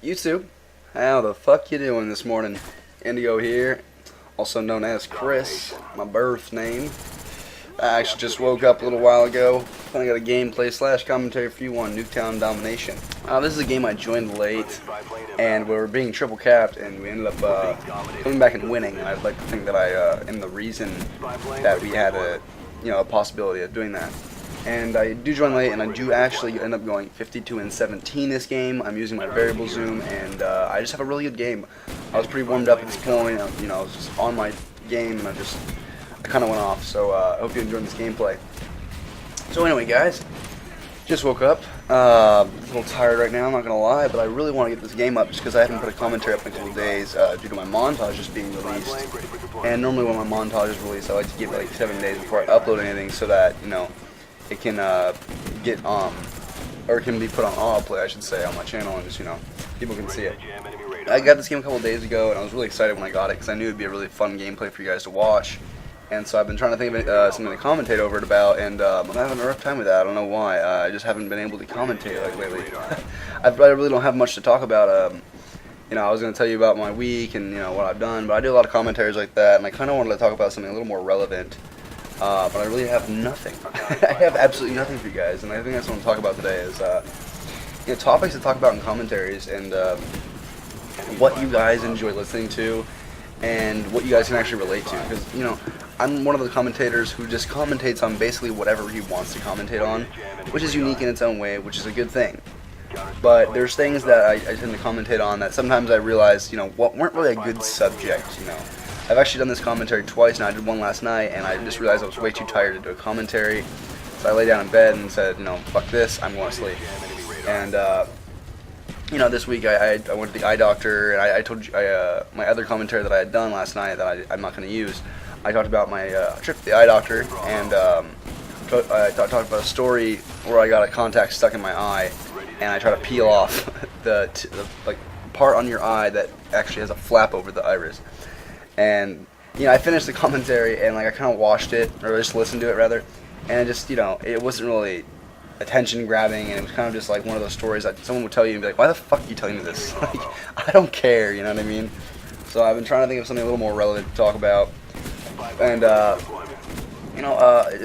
YouTube, how the fuck you doing this morning? Indigo here, also known as Chris, my birth name. I actually just woke up a little while ago. I got a gameplay / commentary for you on Nuketown Domination. This is a game I joined late, and we were being triple capped, and we ended up coming back and winning. And I'd like to think that I am the reason that we had a possibility of doing that. And I do join late, and I do actually end up going 52-17 this game. I'm using my variable zoom, and I just have a really good game. I was pretty warmed up at this point. I was just on my game, and I kind of went off. So I hope you enjoyed this gameplay. So anyway, guys, just woke up. A little tired right now, I'm not gonna lie, but I really want to get this game up just because I haven't put a commentary up in a couple days due to my montage just being released. And normally when my montage is released, I like to give it like 7 days before I upload anything so that it can get or it can be put on autoplay, I should say, on my channel, and just people can see it. I got this game a couple days ago, and I was really excited when I got it because I knew it'd be a really fun gameplay for you guys to watch. And so I've been trying to think of something to commentate over it about, and I'm having a rough time with that. I don't know why. I just haven't been able to commentate like lately. I really don't have much to talk about. I was going to tell you about my week and what I've done, but I do a lot of commentaries like that, and I kind of wanted to talk about something a little more relevant. But I really have nothing. I have absolutely nothing for you guys, and I think that's what I'm talking about today is topics to talk about in commentaries, and what you guys enjoy listening to, and what you guys can actually relate to. Because I'm one of the commentators who just commentates on basically whatever he wants to commentate on, which is unique in its own way, which is a good thing. But there's things that I tend to commentate on that sometimes I realize weren't really a good subject. I've actually done this commentary twice, and I did one last night, and I just realized I was way too tired to do a commentary. So I lay down in bed and said, fuck this, I'm going to sleep. And, this week I went to the eye doctor, and I told you, my other commentary that I had done last night that I'm not going to use, I talked about my trip to the eye doctor, and I talked about a story where I got a contact stuck in my eye, and I try to peel off the part on your eye that actually has a flap over the iris. And I finished the commentary, and I kind of watched it, or just listened to it rather, and it just it wasn't really attention grabbing, and it was kind of just like one of those stories that someone would tell you and be like, why the fuck are you telling me this? I don't care, you know what I mean? So I've been trying to think of something a little more relevant to talk about, and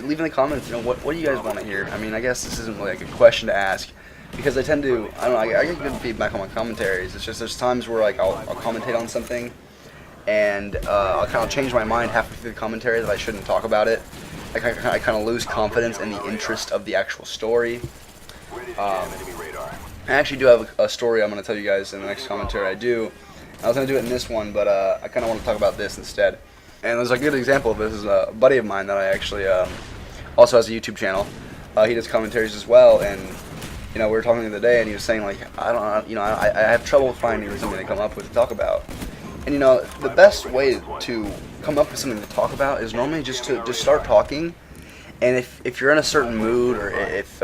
leave in the comments, what do you guys want to hear? I mean, I guess this isn't really a good question to ask, because I tend to, I get good feedback on my commentaries. It's just there's times where I'll commentate on something, and I'll kind of change my mind halfway through the commentary that I shouldn't talk about it. I kind of lose confidence in the interest of the actual story. I actually do have a story I'm going to tell you guys in the next commentary I do. I was going to do it in this one, but I kind of want to talk about this instead. And there's a good example of this is a buddy of mine that I actually also has a YouTube channel. He does commentaries as well, and we were talking the other day, and he was saying I have trouble finding something to come up with to talk about. And the best way to come up with something to talk about is normally just to start talking. And if you're in a certain mood, or if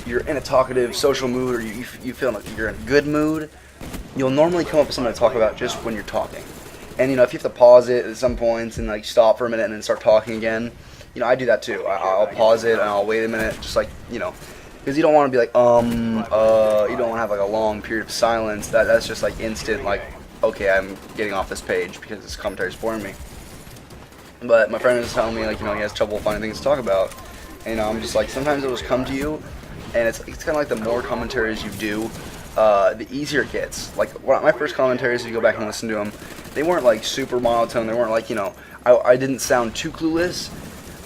you're in a talkative social mood, or you feel like you're in a good mood, you'll normally come up with something to talk about just when you're talking. And if you have to pause it at some points and stop for a minute and then start talking again, I do that too. I'll pause it and I'll wait a minute, just because you don't want to be you don't want to have a long period of silence. That's just instant, okay, I'm getting off this page because this commentary is boring me. But my friend was telling me, he has trouble finding things to talk about. And I'm just sometimes it'll just come to you, and it's kind of like the more commentaries you do, the easier it gets. My first commentaries, if you go back and listen to them, they weren't super monotone. They weren't I didn't sound too clueless.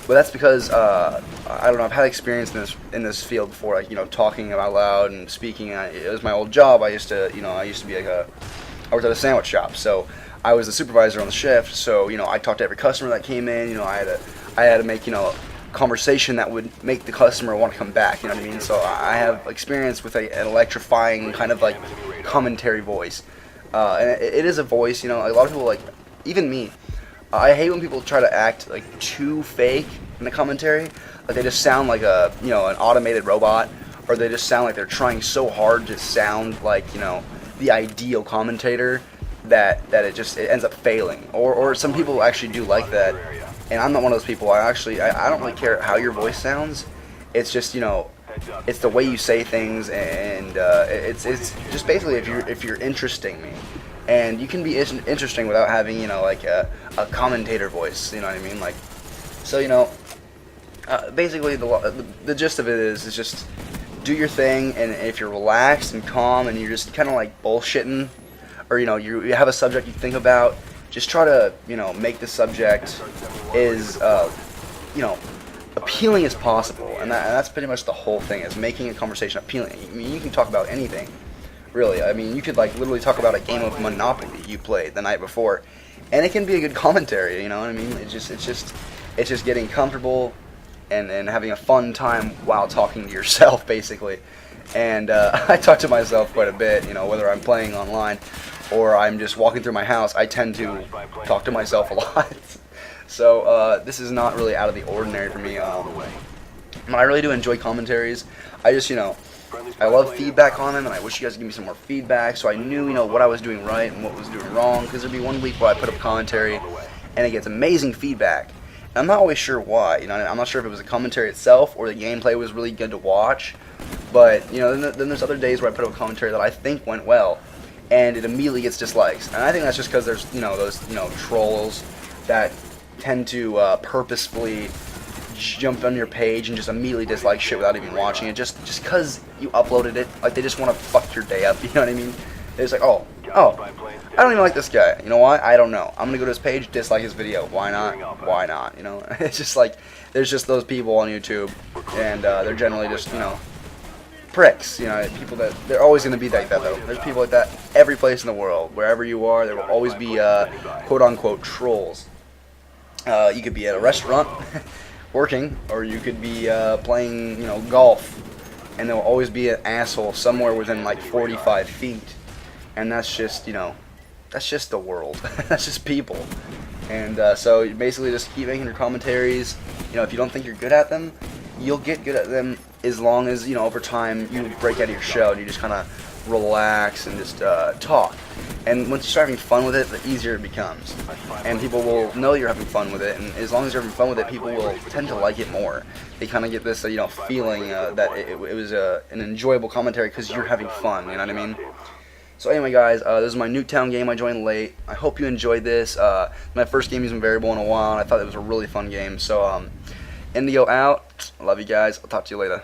But that's because I don't know. I've had experience in this field before, talking out loud and speaking. It was my old job. I used to be I worked at a sandwich shop, so I was the supervisor on the shift. So I talked to every customer that came in. I had to make conversation that would make the customer want to come back. You know what I mean? So I have experience with an electrifying kind of commentary voice, and it is a voice. A lot of people even me. I hate when people try to act too fake in the commentary. They just sound like an automated robot, or they just sound like they're trying so hard to sound the ideal commentator that it ends up failing. Or some people actually do like that, and I'm not one of those people. I don't really care how your voice sounds. It's just it's the way you say things, and it's just basically if you're interesting me, and you can be interesting without having, you know, like a commentator voice, you know what I mean? Like, so, you know, basically the gist of it is just do your thing, and if you're relaxed and calm and you're just kind of like bullshitting, or, you know, you have a subject you think about, just try to, you know, make the subject as you know, appealing as possible, and that's pretty much the whole thing, is making a conversation appealing. I mean, you can talk about anything, really. I mean, you could like literally talk about a game of Monopoly you played the night before, and it can be a good commentary. You know what I mean? It's just getting comfortable and having a fun time while talking to yourself, basically. And I talk to myself quite a bit. You know, whether I'm playing online or I'm just walking through my house, I tend to talk to myself a lot. So this is not really out of the ordinary for me. I really do enjoy commentaries. I just, you know, I love feedback on them, and I wish you guys would give me some more feedback so I knew, you know, what I was doing right and what was doing wrong, because there'd be one week where I put up commentary and it gets amazing feedback. And I'm not always sure why. You know, I'm not sure if it was the commentary itself or the gameplay was really good to watch. But, you know, then there's other days where I put up commentary that I think went well, and it immediately gets dislikes. And I think that's just because there's, you know, those, you know, trolls that tend to purposefully jump on your page and just immediately dislike shit without even watching it, just because you uploaded it. Like, they just want to fuck your day up, you know what I mean? They're just like, oh, I don't even like this guy. You know why? I don't know. I'm gonna go to his page, dislike his video. Why not? Why not? You know, it's just like, there's just those people on YouTube, and they're generally just, you know, pricks. You know, people that, they're always gonna be like that, though. There's people like that every place in the world. Wherever you are, there will always be quote-unquote trolls. You could be at a restaurant working, or you could be playing, you know, golf, and there will always be an asshole somewhere within like 45 feet, and that's just, you know, that's just the world. That's just people. And so you basically just keep making your commentaries. You know, if you don't think you're good at them, you'll get good at them, as long as, you know, over time you break out of your shell and you just kind of relax and just talk. And once you start having fun with it, the easier it becomes. And people will know you're having fun with it, and as long as you're having fun with it, people will tend to like it more. They kind of get this, you know, feeling that it was an enjoyable commentary because you're having fun, you know what I mean? So anyway, guys, this is my Nuketown game I joined late. I hope you enjoyed this. My first game using variable in a while, and I thought it was a really fun game. So, Indio out. I love you guys. I'll talk to you later.